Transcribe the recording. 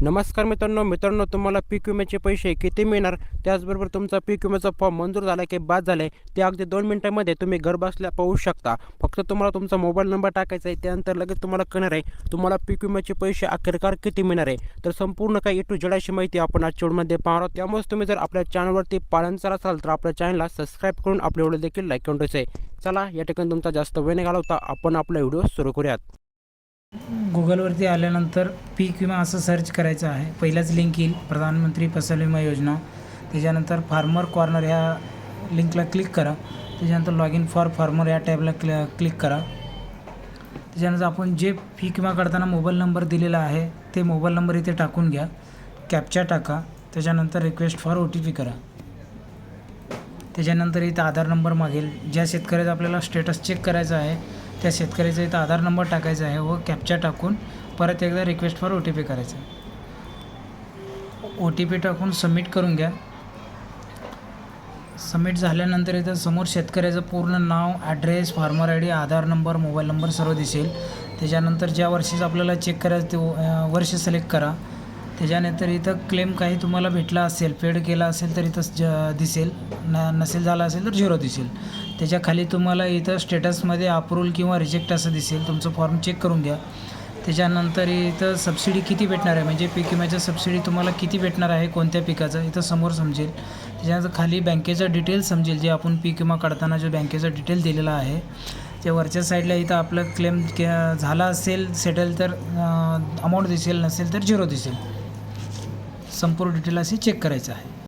नमस्कार मित्रांनो तुम्हाला पीक विम्याचे पैसे किती मिळणार, त्याचबरोबर तुमचा पीक विम्याचा फॉर्म मंजूर झाला की बाद झालाय ते अगदी 2 मिनिटांमध्ये तुम्ही घर बसल्या पाहू शकता. फक्त तुम्हाला तुमचा मोबाईल नंबर टाकायचा आहे, त्यानंतर लगेच तुम्हाला कळणार आहे तुम्हाला पीक विम्याचे पैसे अखेरकार किती मिळणार आहे. तर संपूर्ण काही A to Z अशी माहिती आपण आजच्या व्हिडिओमध्ये पाहणार आहोत. त्यामुळे तुम्ही जर आपल्या चॅनलवरती पाळणचार असाल तर आपल्या चॅनलला सबस्क्राईब करून आपले व्हिडिओ देखील लाईक करून ठेवायचे आहे. चला या ठिकाणी तुमचा जास्त वेळ न घालवता आपण आपला व्हिडिओ सुरू करूयात. गुगलवरती आल्यानंतर पीक विमा असं सर्च करायचं आहे. पहिल्याच लिंक येईल प्रधानमंत्री फसल विमा योजना. त्याच्यानंतर फार्मर कॉर्नर ह्या लिंकला क्लिक करा. त्याच्यानंतर लॉग इन फॉर फार्मर या टॅबला क्लिक करा. त्याच्यानंतर आपण जे पीक विमा काढताना मोबाईल नंबर दिलेला आहे ते मोबाईल नंबर इथे टाकून घ्या. कॅप्चा टाका. त्याच्यानंतर रिक्वेस्ट फॉर OTP करा. त्याच्यानंतर इथं आधार नंबर मागेल. ज्या शेतकऱ्याचा आपल्याला स्टेटस चेक करायचा आहे त्या शेतकऱ्याचा इथं आधार नंबर टाकायचा आहे व कॅप्चा टाकून परत एकदा रिक्वेस्ट फॉर OTP करायचं. OTP टाकून सबमिट करून घ्या. सबमिट झाल्यानंतर इथं समोर शेतकऱ्याचं पूर्ण नाव, ॲड्रेस, फार्मर ID, आधार नंबर, मोबाईल नंबर सर्व दिसेल. त्याच्यानंतर ज्या वर्षीचं आपल्याला चेक करायचं ते वर्ष सिलेक्ट करा. त्याच्यानंतर इथं क्लेम काही तुम्हाला भेटला असेल, पेड केला असेल तर इथं दिसेल, नसेल झाला असेल तर 0 दिसेल. त्याच्या खाली तुम्हाला इथं स्टेटसमध्ये अप्रूव्हल किंवा रिजेक्ट असं दिसेल. तुमचं फॉर्म चेक करून घ्या. त्याच्यानंतर इथं सबसिडी किती भेटणार आहे, म्हणजे पीक विम्याचं सबसिडी तुम्हाला किती भेटणार आहे, कोणत्या पिकाचं इथं समोर समजेल. त्याच्यानंतर खाली बँकेचं डिटेल समजेल, जे आपण पीक विमा काढताना जो बँकेचा डिटेल दिलेला आहे त्या वरच्या साईडला इथं आपलं क्लेम झाला असेल सेटल तर अमाऊंट दिसेल, नसेल तर 0 दिसेल. संपूर्ण डिटेल असे चेक करायचं आहे.